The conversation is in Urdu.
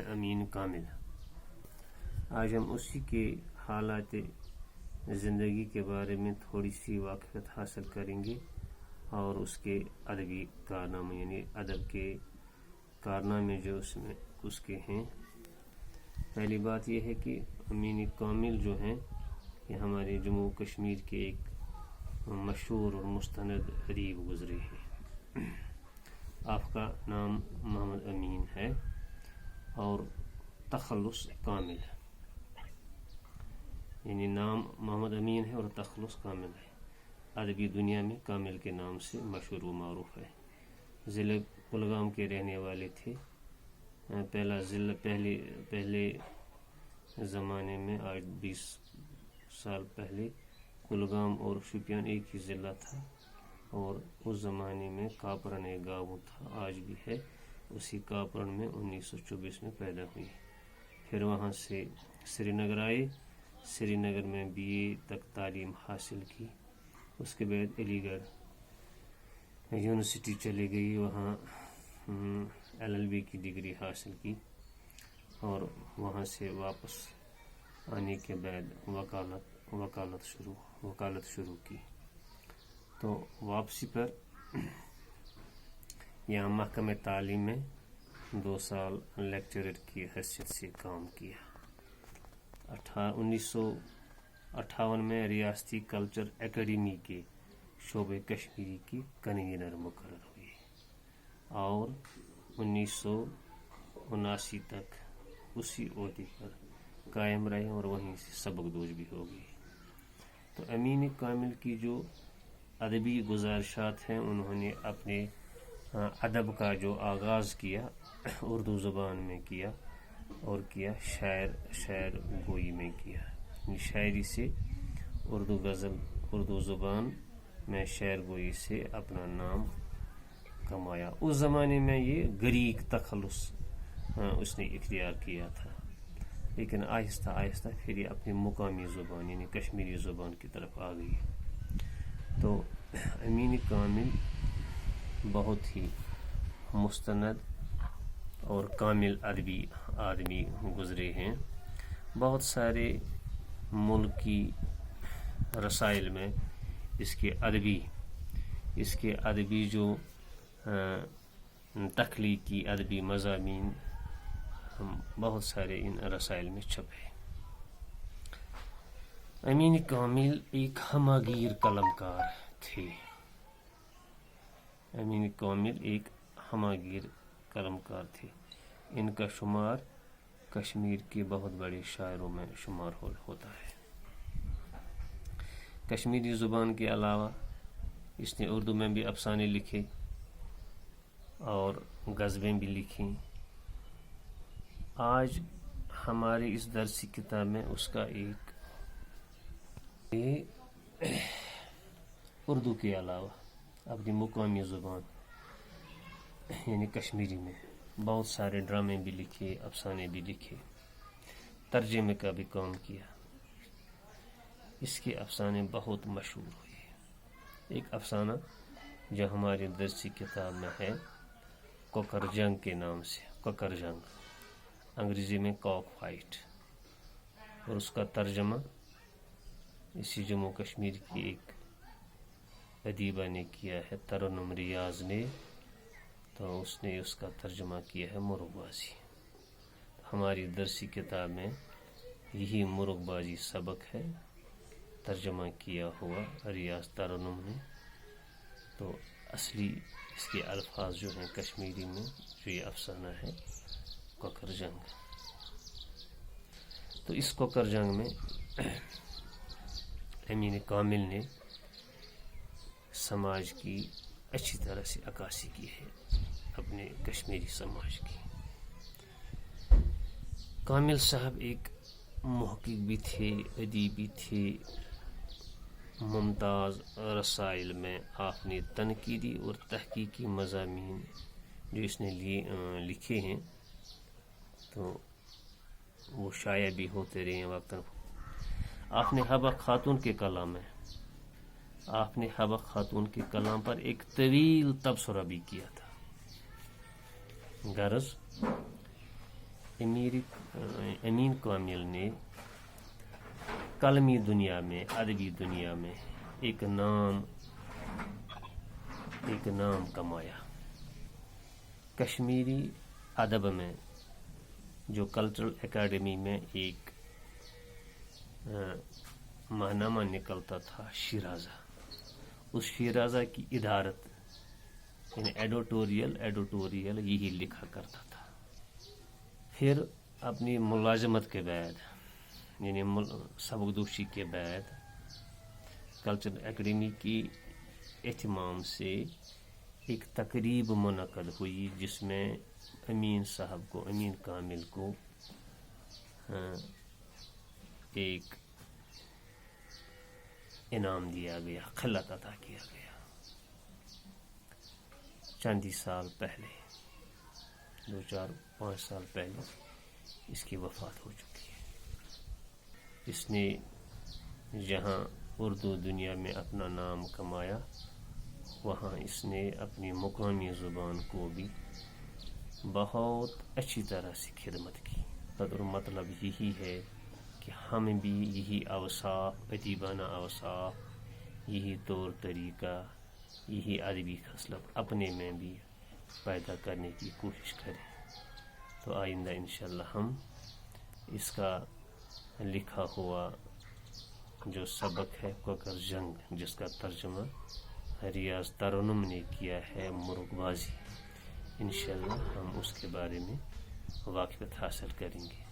امین کامل۔ آج ہم اسی کے حالات زندگی کے بارے میں تھوڑی سی واقفیت حاصل کریں گے اور اس کے ادبی کارنامے یعنی ادب کے کارنامے جو اس کے ہیں۔ پہلی بات یہ ہے کہ امین کامل جو ہیں یہ ہمارے جموں کشمیر کے ایک مشہور اور مستند ادیب گزرے ہیں۔ آپ کا نام محمد امین ہے اور تخلص کامل ہے، یعنی نام محمد امین ہے اور تخلص کامل ہے۔ ادبی دنیا میں کامل کے نام سے مشہور و معروف ہے۔ ضلع کلگام کے رہنے والے تھے۔ پہلے زمانے میں آج 20 سال پہلے کلگام اور شوپیان ایک ہی ضلع تھا، اور اس زمانے میں کاپرن ایک گاؤں تھا، آج بھی ہے۔ اسی کاپرن میں 1924 میں پیدا ہوئی۔ پھر وہاں سے سری نگر آئے، سری نگر میں BA تک تعلیم حاصل کی۔ اس کے بعد علی گڑھ یونیورسٹی چلی گئی، وہاں LLB کی ڈگری حاصل کی، اور وہاں سے واپس آنے کے بعد وکالت شروع کی۔ تو واپسی پر یہاں محکمہ تعلیم میں 2 سال لیکچرر کی حیثیت سے کام کیا۔ 1958 میں ریاستی کلچر اکیڈمی کے شعبہ کشمیری کی کنوینر مقرر ہوئی، اور 1979 تک اسی عہدے پر قائم رہے اور وہیں سے سبق دوش بھی ہو گئی۔ تو امین کامل کی جو ادبی گزارشات ہیں، انہوں نے اپنے ادب کا جو آغاز کیا اردو زبان میں کیا، اور شاعر گوئی میں کیا، شاعری سے اردو غزل، اردو زبان میں شعر گوئی سے اپنا نام کمایا۔ اس زمانے میں یہ گریک تخلص اس نے اختیار کیا تھا، لیکن آہستہ آہستہ پھر یہ اپنی مقامی زبان یعنی کشمیری زبان کی طرف آ گئی۔ تو امین کامل بہت ہی مستند اور کامل ادبی آدمی گزرے ہیں۔ بہت سارے ملکی رسائل میں اس کے ادبی جو تخلیقی ادبی مضامین بہت سارے ان رسائل میں چھپے۔ امین کامل ایک ہمہ گیر قلمکار تھے۔ ان کا شمار کشمیر کے بہت بڑے شاعروں میں شمار ہوتا ہے۔ کشمیری زبان کے علاوہ اس نے اردو میں بھی افسانے لکھے اور غزلیں بھی لکھیں۔ آج ہمارے اس درسی کتاب میں اس کا ایک اردو کے علاوہ اپنی مقامی زبان یعنی کشمیری میں بہت سارے ڈرامے بھی لکھے، افسانے بھی لکھے، ترجمے کا بھی کام کیا۔ اس کے افسانے بہت مشہور ہوئے۔ ایک افسانہ جو ہماری درسی کتاب میں ہے کوکر جنگ کے نام سے، کوکر جنگ انگریزی میں کاک فائٹ، اور اس کا ترجمہ اسی جموں کشمیر کی ایک ادیبہ نے کیا ہے، ترنم ریاض نے۔ تو اس نے اس کا ترجمہ کیا ہے مرغ بازی۔ ہماری درسی کتاب میں یہی مرغ بازی سبق ہے، ترجمہ کیا ہوا ریاض ترنم نے۔ تو اصلی اس کے الفاظ جو ہیں کشمیری میں جو یہ افسانہ ہے کوکر جنگ۔ تو اس کوکر جنگ میں امین کامل نے سماج کی اچھی طرح سے عکاسی کی ہے، اپنے کشمیری سماج کی۔ کامل صاحب ایک محقق بھی تھے، ادیب بھی تھے۔ ممتاز رسائل میں آپ نے تنقیدی اور تحقیقی مضامین جو اس نے لکھے ہیں تو وہ شائع بھی ہوتے رہے ہیں وقتاً۔ آپ نے حبہ خاتون کے کلام پر ایک طویل تبصرہ بھی کیا تھا۔ غرض امین کامل نے کلمی دنیا میں، ادبی دنیا میں ایک نام کمایا. کشمیری ادب میں جو کلچرل اکیڈمی میں ایک ماہنامہ نکلتا تھا شیرازہ، اس شیرازہ کی ادارت یعنی ایڈوٹوریل یہی لکھا کرتا تھا. پھر اپنی ملازمت کے بعد یعنی سبکدوشی کے بعد کلچرل اکیڈمی کی اہتمام سے ایک تقریب منعقد ہوئی جس میں امین کامل کو ایک انعام دیا گیا، خلعت عطا کیا گیا. چند ہی سال پہلے 2-4-5 سال پہلے اس کی وفات ہو چکی ہے. اس نے جہاں اردو دنیا میں اپنا نام کمایا، وہاں اس نے اپنی مقامی زبان کو بھی بہت اچھی طرح سے خدمت کی. اور مطلب یہی ہے کہ ہم بھی یہی اوصاف، ادیبانہ اوصاف، یہی طور طریقہ، یہی ادبی خصلت اپنے میں بھی پیدا کرنے کی کوشش کریں. تو آئندہ انشاءاللہ ہم اس کا لکھا ہوا جو سبق ہے کوکر جنگ، جس کا ترجمہ ریاض ترنم نے کیا ہے مرغ بازی، انشاءاللہ ہم اس کے بارے میں واقفیت حاصل کریں گے.